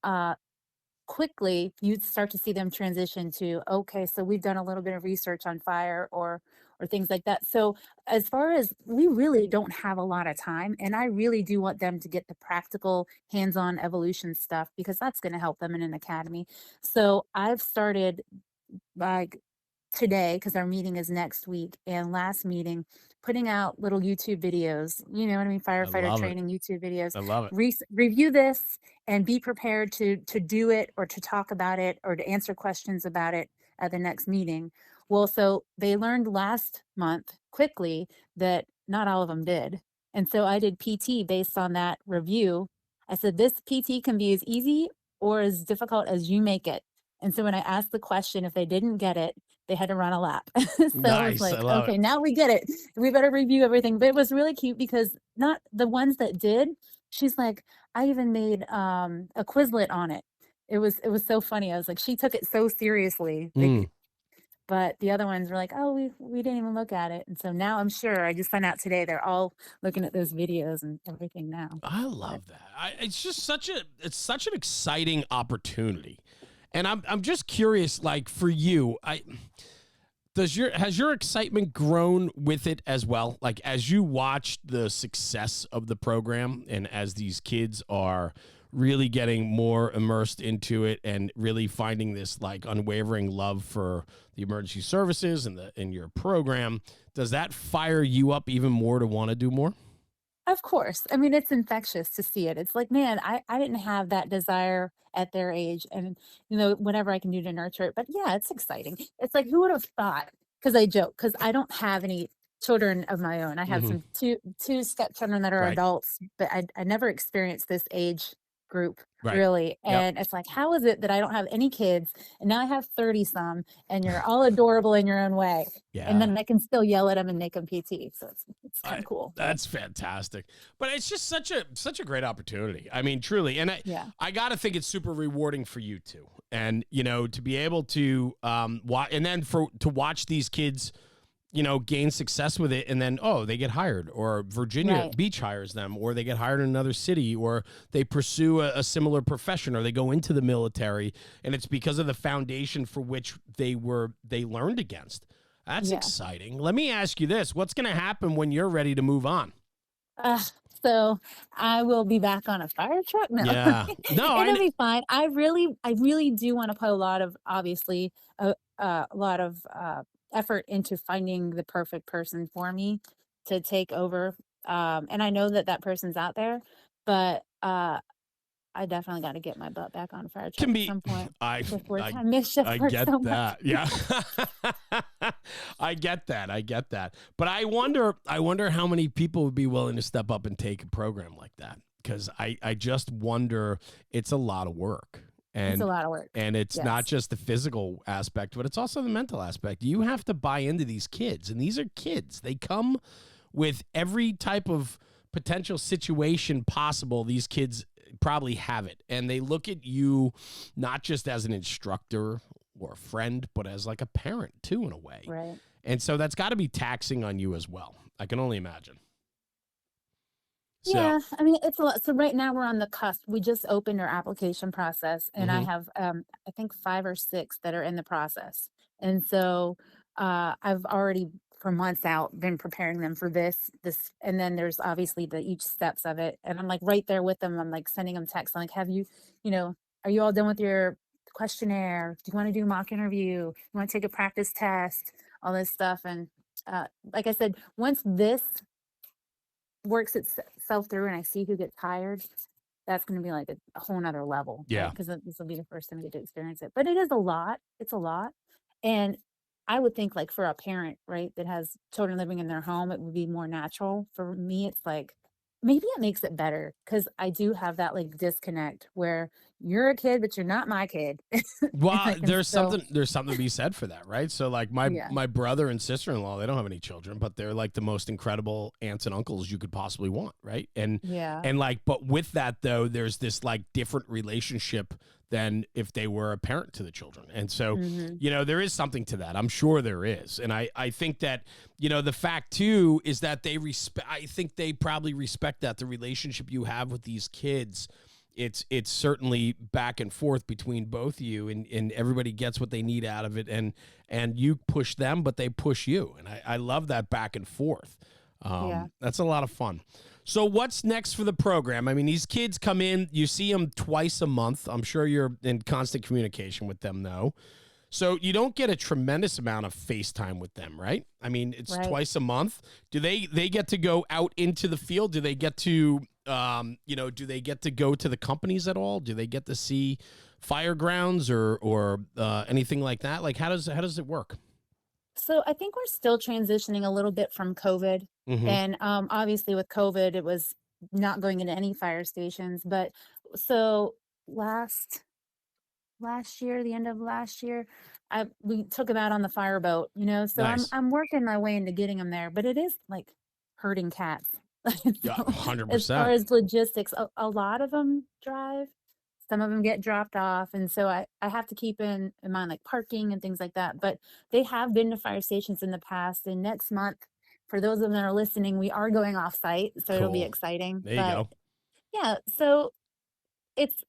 quickly you'd start to see them transition to, okay, so we've done a little bit of research on fire or things like that. So as far as we really don't have a lot of time, and I really do want them to get the practical hands-on evolution stuff because that's going to help them in an academy. So I've started, like, today, because our meeting is next week, and last meeting, putting out little YouTube videos, you know what I mean, I firefighter love it. training YouTube videos. I love it. Review this and be prepared to do it or to talk about it or to answer questions about it at the next meeting. Well, so they learned last month quickly that not all of them did. And so I did PT based on that review. I said, this PT can be as easy or as difficult as you make it. And so when I asked the question, if they didn't get it, they had to run a lap. So it was Nice. I like, love it. okay, now we get it. We better review everything. But it was really cute because not the ones that did, she's like, I even made a Quizlet on it. It was so funny. I was like, she took it so seriously. Mm. Like, but the other ones were like, oh, we didn't even look at it. And so now I'm sure I just found out today they're all looking at those videos and everything now. I But love that. It's just it's such an exciting opportunity. And I'm just curious, like, for you, has your excitement grown with it as well? Like, as you watch the success of the program and as these kids are really getting more immersed into it and really finding this like unwavering love for the emergency services and the in your program, does that fire you up even more to want to do more? of course. I mean, it's infectious to see it. It's like, man, I didn't have that desire at their age and, whatever I can do to nurture it. But yeah, it's exciting. It's like, who would have thought? Because I joke, because I don't have any children of my own. I have Hmm. two stepchildren that are Right. adults, but I never experienced this age group Right. really. Yep. And it's like, how is it that I don't have any kids and now I have 30 some and you're all adorable in your own way? And Yeah. then I can still yell at them and make them PT. So it's kind I, of cool. But that's fantastic. But it's just such a great opportunity. I mean, truly. And yeah. I got to think it's super rewarding for you too. And to be able to watch, and then to watch these kids gain success with it, and then they get hired, or Virginia Right. Beach hires them, or they get hired in another city, or they pursue a similar profession, or they go into the military, and it's because of the foundation for which they learned against. That's Yeah. exciting. Let me ask you this: what's going to happen when you're ready to move on? Uh, so I will be back on a fire truck. No, Yeah. No, it'll be fine. I really do want to put a lot of, obviously, a lot of effort into finding the perfect person for me to take over. And I know that that person's out there, but I definitely got to get my butt back on a fire truck can at be some point I before I time mischief I works get so much. that. Yeah. I get that. I get that. But I wonder how many people would be willing to step up and take a program like that, cuz I just wonder. It's a lot of work. It's a And lot of work. and it's not Yes. just the physical aspect, but it's also the mental aspect. You have to buy into these kids, and these are kids. They come with every type of potential situation possible. These kids probably have it, and they look at you not just as an instructor or a friend, but as like a parent too, in a way. Right. And so that's got to be taxing on you as well. I can only imagine. So, Yeah, I mean, it's a lot. So right now we're on the cusp. We just opened our application process, and I mhm. have, I think 5 or 6 that are in the process. And so I've already, for months out, been preparing them for this, and then there's obviously the each steps of it. And I'm like right there with them. I'm like sending them texts. I'm like, you know, are you all done with your questionnaire? Do you want to do a mock interview? You want to take a practice test? All this stuff. And like I said, once this works itself through and I see who gets hired, that's going to be like a whole nother level, right? Yeah. Because this will be the first time I get to experience it. But it is a lot. It's a lot. And I would think, like, for a parent, right, that has children living in their home, it would be more natural. For me, it's like, maybe it makes it better because I do have that, like, disconnect where you're a kid, but you're not my kid. And Well, I can still there's something to be said for that, right? So like my yeah, my brother and sister-in-law, they don't have any children, but they're like the most incredible aunts and uncles you could possibly want, right? yeah, And like, but with that though, there's this like different relationship than if they were a parent to the children. And so, mhm, there is something to that. I'm sure there is. And I think that, the fact too is that I think they probably respect that the relationship you have with these kids, it's certainly back and forth between both of you, and everybody gets what they need out of it, and you push them, but they push you. And I love that back and forth. yeah. That's a lot of fun. So what's next for the program? I mean, these kids come in, you see them twice a month. I'm sure you're in constant communication with them though. So you don't get a tremendous amount of FaceTime with them, right? I mean, it's Right. twice a month. Do they get to go out into the field? Do they get to do they get to go to the companies at all? Do they get to see fire grounds or anything like that? Like how does it work? So I think we're still transitioning a little bit from COVID. Mhm. And obviously with COVID, it was not going into any fire stations. But so last last year, the end of last year, we took him out on the fireboat, so I'm Nice. I'm working my way into getting him there, but it is like herding cats. Yeah, So as far 100%. as logistics, a lot of them drive. Some of them get dropped off, and so I have to keep in mind, like, parking and things like that, but they have been to fire stations in the past, and next month, for those of them that are listening, we are going off-site, so it'll be Cool. exciting, There you but go. yeah, so it's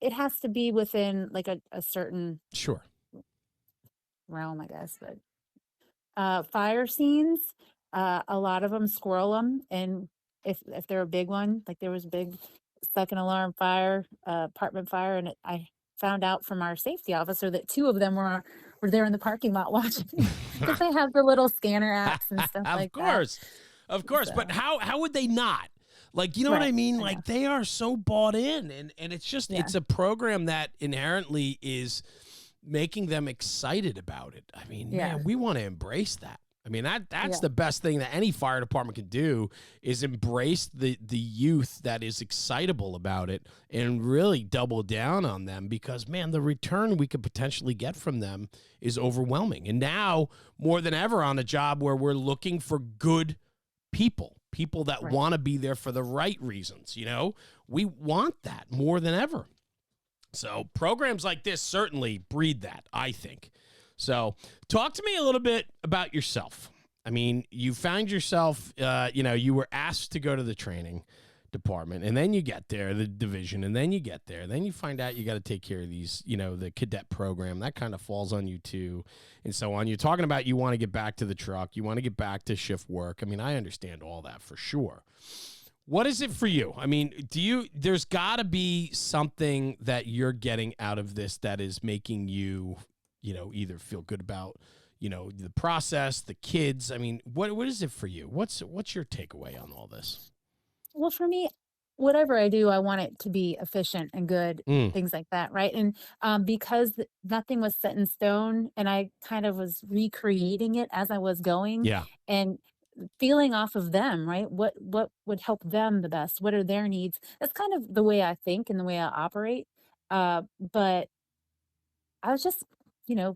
it has to be within, like, a certain Sure. realm, I guess, but, fire scenes, a lot of them squirrel them, and if they're a big one, like, there was a big second alarm fire, apartment fire, and I found out from our safety officer that 2 of them were there in the parking lot watching because they have the little scanner apps and stuff Of like that, course. Of course. But so how would they not? Like, you know what I right, mean? I know. Like they are so bought in, and Yeah, it's a program that inherently is making them excited about it. I mean, yeah, man, we want to embrace that. I mean, that's yeah, the best thing that any fire department can do is embrace the youth that is excitable about it and really double down on them, because man, the return we could potentially get from them is overwhelming. And now more than ever on a job where we're looking for good people that right. want to be there for the right reasons, we want that more than ever. So programs like this certainly breed that, I think. So talk to me a little bit about yourself. I mean, you found yourself, you were asked to go to the training department, and then you get there, the division, and then you get there. Then you find out you got to take care of these, the cadet program. That kind of falls on you too, and so on. You're talking about you want to get back to the truck. You want to get back to shift work. I mean, I understand all that for sure. What is it for you? I mean, there's got to be something that you're getting out of this that is making you, either feel good about, the process, the kids. I mean, what is it for you? What's your takeaway on all this? Well, for me, whatever I do, I want it to be efficient and good, Mm, things like that, right? And because nothing was set in stone, and I kind of was recreating it as I was going, yeah, and feeling off of them, right? What would help them the best? What are their needs? That's kind of the way I think and the way I operate. But I was just,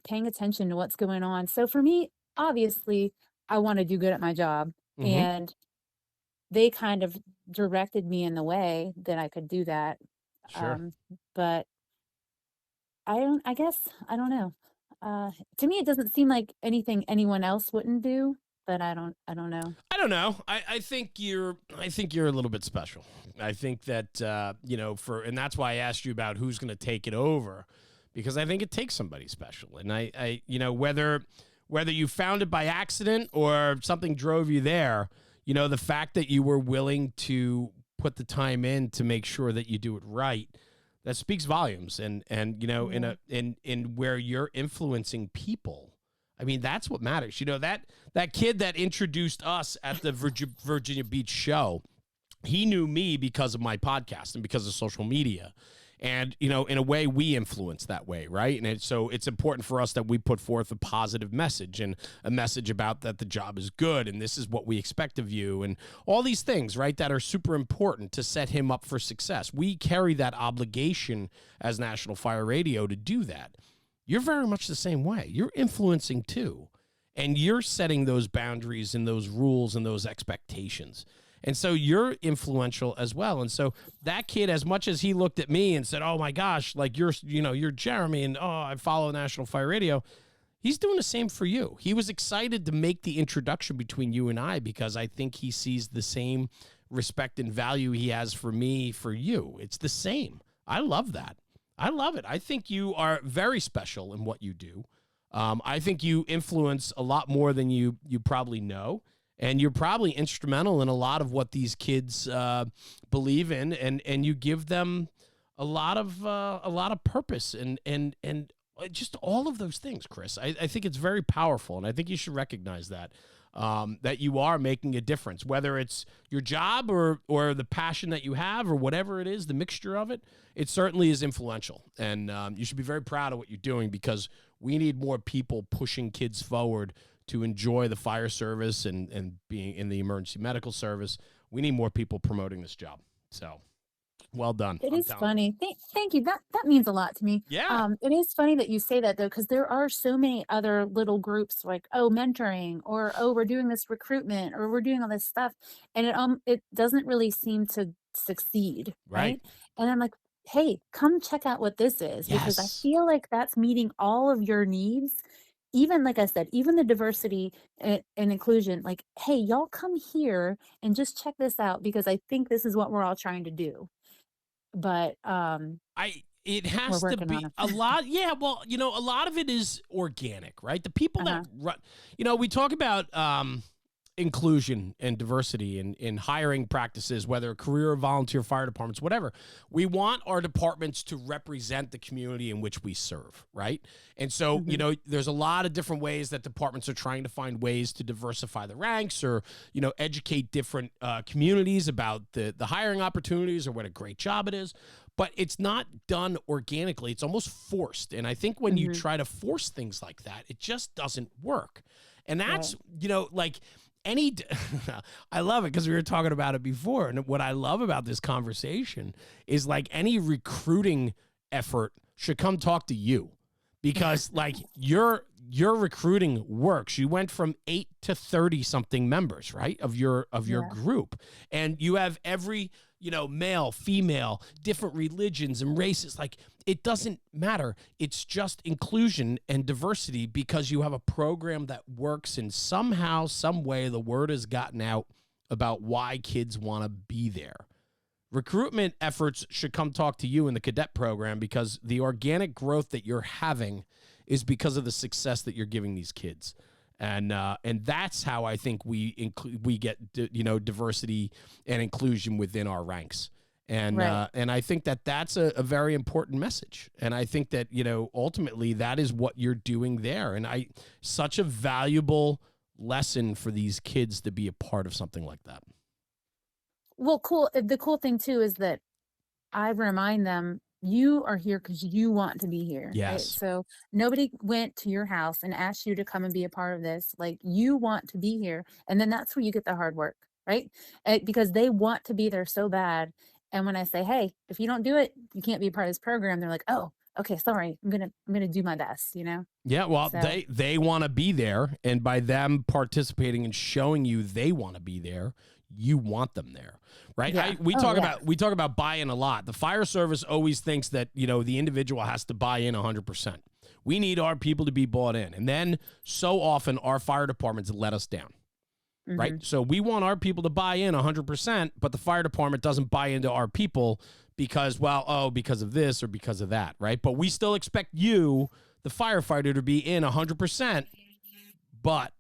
paying attention to what's going on. So for me, obviously, I want to do good at my job, mm-hmm, and they kind of directed me in the way that I could do that, sure. um, but I guess, I don't know. To me, it doesn't seem like anything anyone else wouldn't do, but I don't know. I don't know. I think you're a little bit special. I think that and that's why I asked you about who's going to take it over, because I think it takes somebody special. And whether you found it by accident or something drove you there, the fact that you were willing to put the time in to make sure that you do it right, that speaks volumes. And in Yeah. in where you're influencing people, I mean, that's what matters. That kid that introduced us at the Virginia Beach show, he knew me because of my podcast and because of social media. And, in a way, we influence that way, right? And so it's important for us that we put forth a positive message, and a message about that the job is good and this is what we expect of you, and all these things, right, that are super important to set him up for success. We carry that obligation as National Fire Radio to do that. You're very much the same way. You're influencing too. And you're setting those boundaries and those rules and those expectations. And so you're influential as well. And so that kid, as much as he looked at me and said, oh my gosh, like you're Jeremy, and oh, I follow National Fire Radio, he's doing the same for you. He was excited to make the introduction between you and I, because I think he sees the same respect and value he has for me, for you. It's the same. I love that. I love it. I think you are very special in what you do. I think you influence a lot more than you probably know. And you're probably instrumental in a lot of what these kids believe in, and you give them a lot of purpose and just all of those things, Kris. I think it's very powerful, and I think you should recognize that that you are making a difference, whether it's your job or the passion that you have or whatever it is, the mixture of it. It certainly is influential, and you should be very proud of what you're doing, because we need more people pushing kids forward to enjoy the fire service and being in the emergency medical service. We need more people promoting this job. So well done. It is funny. Thank you. That means a lot to me. Yeah. It is funny that you say that though, because there are so many other little groups like, oh, mentoring, or oh, we're doing this recruitment, or we're doing all this stuff, and it doesn't really seem to succeed, Right. right? And I'm like, hey, come check out what this is, because I Yes. feel like that's meeting all of your needs. Even like I said, even the diversity and inclusion, like, hey, y'all come here and just check this out, because I think this is what we're all trying to do. But It we're has to working on be it. a lot. Yeah. Well, a lot of it is organic, right? The people that Uh-huh. run, we talk about inclusion and diversity in hiring practices, whether career or volunteer fire departments, whatever. We want our departments to represent the community in which we serve, right? And so, Mhm. there's a lot of different ways that departments are trying to find ways to diversify the ranks, or, educate different communities about the hiring opportunities or what a great job it is. But it's not done organically. It's almost forced. And I think when you Mhm. try to force things like that, it just doesn't work. And Right. that's, like any, I love it because we were talking about it before. And what I love about this conversation is, like, any recruiting effort should come talk to you, because like your recruiting works. You went from 8 to 30 something members, right, of your Yeah. group, and you have every, male, female, different religions and races. Like, it doesn't matter. It's just inclusion and diversity, because you have a program that works, and somehow, some way, the word has gotten out about why kids want to be there. Recruitment efforts should come talk to you in the cadet program, because the organic growth that you're having is because of the success that you're giving these kids. And that's how I think we get diversity and inclusion within our ranks. Right. And I think that that's a very important message. And I think that, ultimately that is what you're doing there. And such a valuable lesson for these kids to be a part of something like that. Well, cool. The cool thing too is that I remind them, you are here because you want to be here, right? Yes. So nobody went to your house and asked you to come and be a part of this. Like, you want to be here, and then that's where you get the hard work, right? Because they want to be there so bad. And when I say, hey, if you don't do it, you can't be a part of this program, they're like, oh, okay, sorry, I'm gonna do my best, Yeah, well, So they want to be there, and by them participating and showing you they want to be there, you want them there, right? yeah. We Oh talk yeah. about buy-in a lot. The fire service always thinks that the individual has to buy in 100%. We need our people to be bought in, and then so often our fire departments let us down. Right. Hmm. So we want our people to buy in 100%, but the fire department doesn't buy into our people because, because of this or because of that. Right. But we still expect you, the firefighter, to be in 100%, but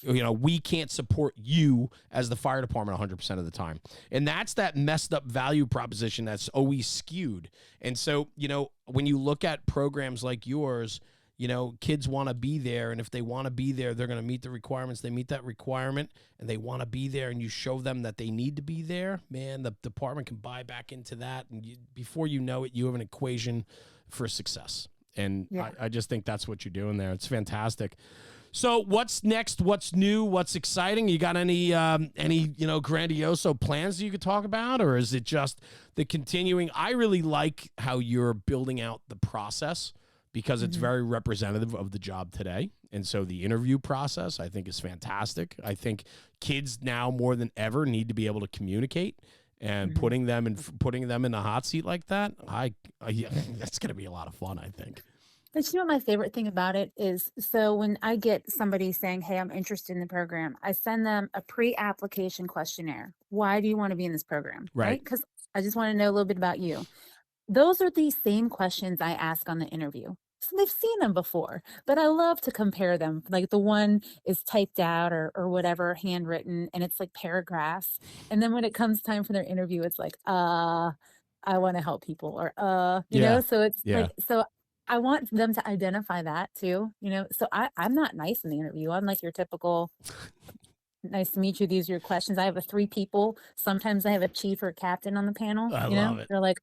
we can't support you as the fire department 100% of the time. And that's that messed up value proposition that's always skewed. And so, when you look at programs like yours, kids want to be there. And if they want to be there, they're going to meet the requirements. They meet that requirement and they want to be there, and you show them that they need to be there, man, the department can buy back into that. And before you know it, you have an equation for success. And I just think that's what you're doing there. It's fantastic. So what's next? What's new? What's exciting? You got any grandioso plans that you could talk about, or is it just the continuing? I really like how you're building out the process because it's very representative of the job today. And so the interview process, I think, is fantastic. I think kids now more than ever need to be able to communicate, and putting them in the hot seat like that, that's going to be a lot of fun, I think. But you know, my favorite thing about it is, so when I get somebody saying, "Hey, I'm interested in the program," I send them a pre-application questionnaire. Why do you want to be in this program? Right. Because I just want to know a little bit about you. Those are the same questions I ask on the interview. So they've seen them before, but I love to compare them. Like the one is typed out or whatever, handwritten, and it's like paragraphs. And then when it comes time for their interview, it's like, I want to help people, or Yeah. so it's Yeah. like, so I want them to identify that too, So I'm not nice in the interview. I'm like your typical, nice to meet you. These are your questions. I have 3 people. Sometimes I have a chief or a captain on the panel, I love it. They're like,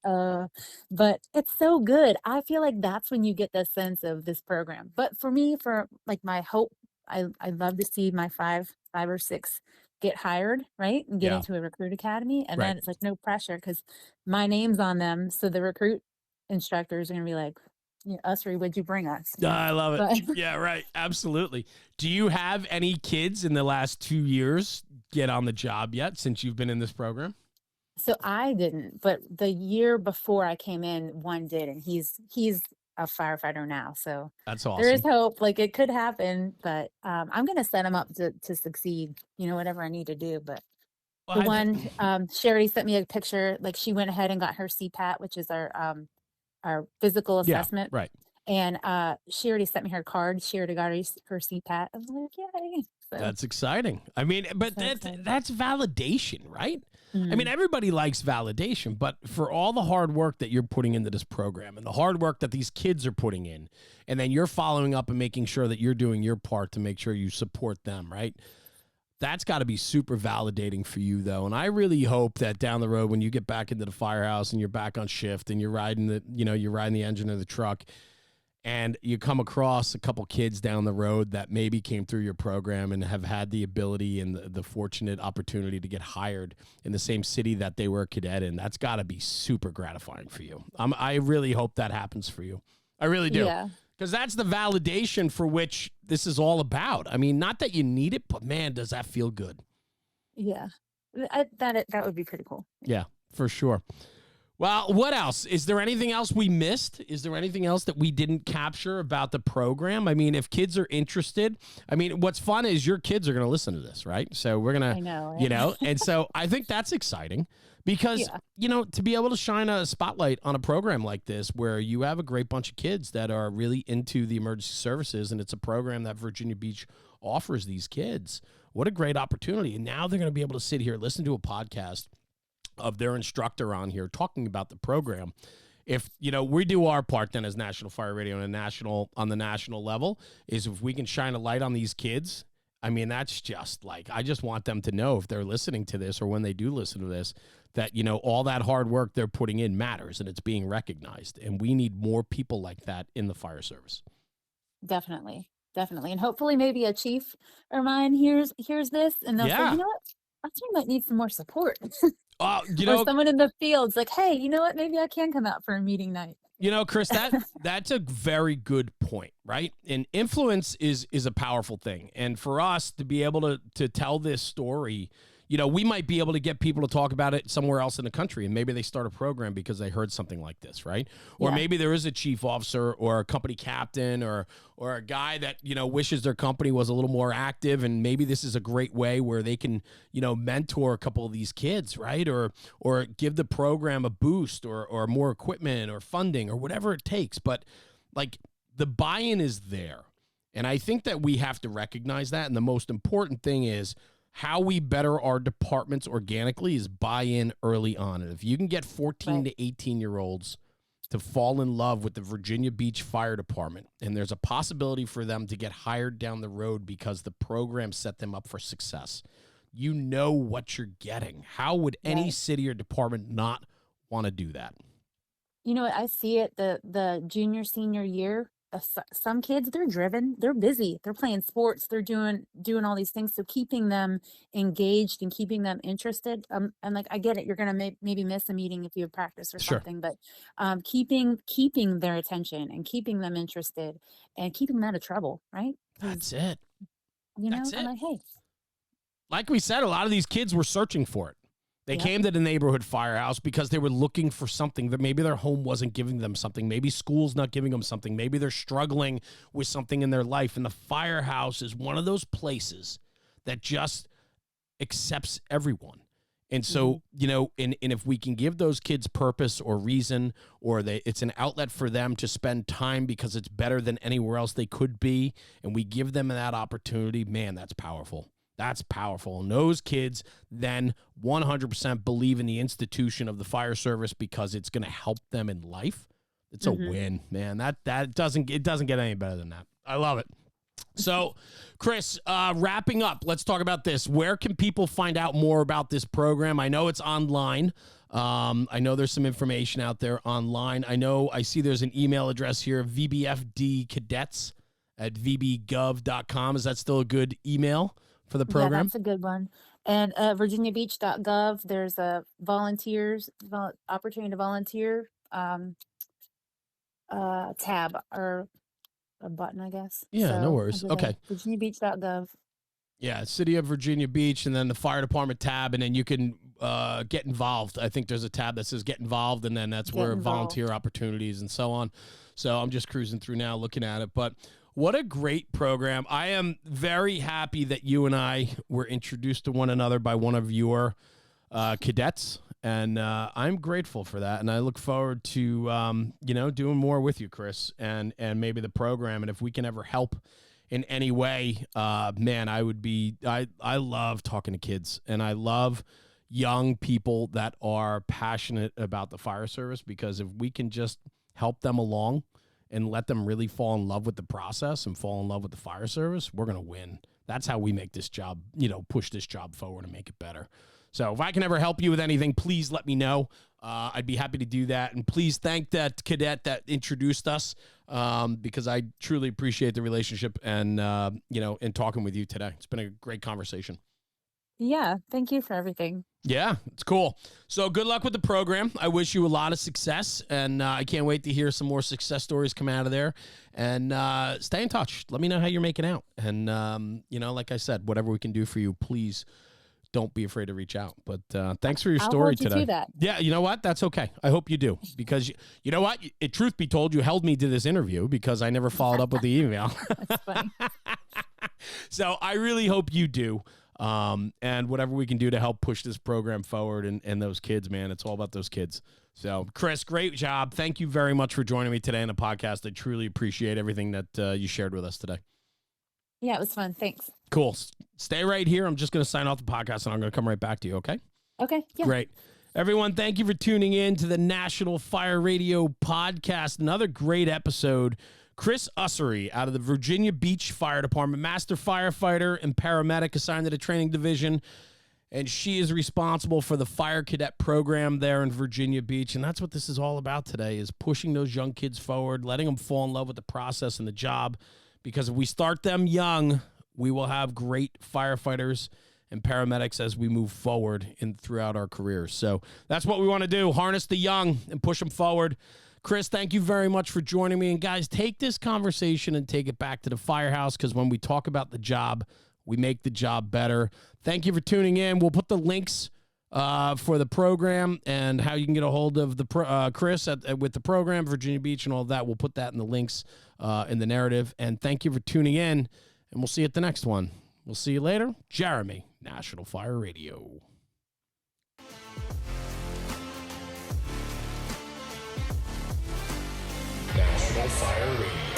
but it's so good. I feel like that's when you get the sense of this program. But for me, for like my hope, I'd love to see my five or six get hired, right? And get Yeah. into a recruit academy. And Right. then it's like no pressure because my name's on them. So the recruit instructors are gonna be like, Ussery, what'd you bring us? I love it. But Yeah, right. Absolutely. Do you have any kids in the last 2 years get on the job yet since you've been in this program? so I didn't, but the year before I came in, one did, and he's a firefighter now. So That's there is awesome. hope. Like it could happen, but I'm gonna set him up to succeed. Whatever I need to do. But Well, the one, Sherry sent me a picture. Like she went ahead and got her CPAT, which is our physical yeah, assessment. right. And she already sent me her card. She already got her CPAT. I was like, yay! So That's exciting. I mean, but so excited. that's validation, right? I mean, Mm, everybody likes validation, but for all the hard work that you're putting into this program and the hard work that these kids are putting in, and then you're following up and making sure that you're doing your part to make sure you support them, right? That's got to be super validating for you, though. And I really hope that down the road, when you get back into the firehouse and you're back on shift and you're riding the engine of the truck, and you come across a couple kids down the road that maybe came through your program and have had the ability and the fortunate opportunity to get hired in the same city that they were a cadet in. That's got to be super gratifying for you. I really hope that happens for you. I really do. yeah, Because that's the validation for which this is all about. I mean, not that you need it, but man, does that feel good. yeah. That would be pretty cool. Yeah, for sure. Well, what else? Is there anything else we missed? Is there anything else that we didn't capture about the program? I mean, if kids are interested, I mean, what's fun is your kids are going to listen to this, right? So we're going I to, know. Right? and so I think that's exciting because, Yeah. to be able to shine a spotlight on a program like this where you have a great bunch of kids that are really into the emergency services, and it's a program that Virginia Beach offers these kids. What a great opportunity. And now they're going to be able to sit here, listen to a podcast of their instructor on here talking about the program. If we do our part then as National Fire Radio on the national level, is if we can shine a light on these kids. I mean, that's just like, I just want them to know, if they're listening to this or when they do listen to this, that all that hard work they're putting in matters and it's being recognized, and we need more people like that in the fire service. Definitely, definitely, and hopefully maybe a chief or mine hears this, and they'll say, Yeah. you know what, I think might need some more support, You or know, someone in the fields like, hey, you know what, maybe I can come out for a meeting night. Chris, that's a very good point, right? And influence is a powerful thing. And for us to be able to tell this story, we might be able to get people to talk about it somewhere else in the country, and maybe they start a program because they heard something like this, right? Or Yeah. maybe there is a chief officer or a company captain or a guy that, wishes their company was a little more active, and maybe this is a great way where they can, mentor a couple of these kids, right? Or give the program a boost or more equipment or funding or whatever it takes. But like, the buy-in is there. And I think that we have to recognize that. And the most important thing is how we better our departments organically is buy in early on. And if you can get 14 Right. to 18-year-olds to fall in love with the Virginia Beach Fire Department, and there's a possibility for them to get hired down the road because the program set them up for success. You know what you're getting. How would any Right. city or department not want to do that? You know what? I see it the junior, senior year. Some kids, they're driven, they're busy, they're playing sports, they're doing all these things. So keeping them engaged and keeping them interested. And like I get it, you're gonna maybe miss a meeting if you have practice or Sure. something, but keeping their attention and keeping them interested and keeping them out of trouble, right? Because That's it. That's I'm it. like, hey, Like we said, a lot of these kids were searching for it. They yep, came to the neighborhood firehouse because they were looking for something that maybe their home wasn't giving them something. Maybe school's not giving them something. Maybe they're struggling with something in their life. And the firehouse is one of those places that just accepts everyone. And hmm, so, and if we can give those kids purpose or reason, or it's an outlet for them to spend time because it's better than anywhere else they could be, and we give them that opportunity, man, that's powerful. That's powerful. And those kids then 100% believe in the institution of the fire service because it's going to help them in life. It's a hmm. win, man. That doesn't get any better than that. I love it. So, Kris, wrapping up, let's talk about this. Where can people find out more about this program? I know it's online. I know there's some information out there online. I see there's an email address here, vbfdcadets at vbgov.com. Is that still a good email for the Yeah, program? that's a good one. And virginiabeach.gov, there's a opportunity to volunteer tab or a button, I guess. Yeah, no So worries. under there, Okay. virginiabeach.gov, Yeah, City of Virginia Beach, and then the fire department tab, and then you can get involved. I think there's a tab that says get involved, and then that's get where involved. volunteer opportunities and so on. So I'm just cruising through now looking at it. But what a great program. I am very happy that you and I were introduced to one another by one of your cadets. And I'm grateful for that. And I look forward to, doing more with you, Kris, and maybe the program. And if we can ever help in any way, man, I love talking to kids, and I love young people that are passionate about the fire service, because if we can just help them along and let them really fall in love with the process and fall in love with the fire service, we're going to win. That's how we make this job, push this job forward and make it better. So if I can ever help you with anything, please let me know. I'd be happy to do that. And please thank that cadet that introduced us, because I truly appreciate the relationship and, and talking with you today. It's been a great conversation. Yeah, thank you for everything. Yeah, it's cool. So good luck with the program. I wish you a lot of success, and I can't wait to hear some more success stories come out of there. And stay in touch. Let me know how you're making out. And, like I said, whatever we can do for you, please don't be afraid to reach out. But thanks for your I'll story hold you today. to that. Yeah, you know what? That's okay. I hope you do, because you know what? Truth be told, you held me to this interview because I never followed up with the email. That's funny. So I really hope you do. And whatever we can do to help push this program forward and those kids, man, it's all about those kids. So, Kris, great job. Thank you very much for joining me today on the podcast. I truly appreciate everything that you shared with us today. Yeah, it was fun. Thanks. Cool. Stay right here. I'm just going to sign off the podcast, and I'm going to come right back to you, okay? Okay. Yeah. Great. Everyone, thank you for tuning in to the National Fire Radio podcast. Another great episode. Kris Ussery out of the Virginia Beach Fire Department, master firefighter and paramedic assigned to the training division. And she is responsible for the Fire Cadet program there in Virginia Beach. And that's what this is all about today, is pushing those young kids forward, letting them fall in love with the process and the job. Because if we start them young, we will have great firefighters and paramedics as we move forward throughout our careers. So that's what we want to do, harness the young and push them forward. Kris, thank you very much for joining me. And guys, take this conversation and take it back to the firehouse, because when we talk about the job, we make the job better. Thank you for tuning in. We'll put the links for the program and how you can get a hold of the Kris with the program, Virginia Beach, and all of that. We'll put that in the links in the narrative. And thank you for tuning in, and we'll see you at the next one. We'll see you later. Jeremy, National Fire Radio. National Fire Radio.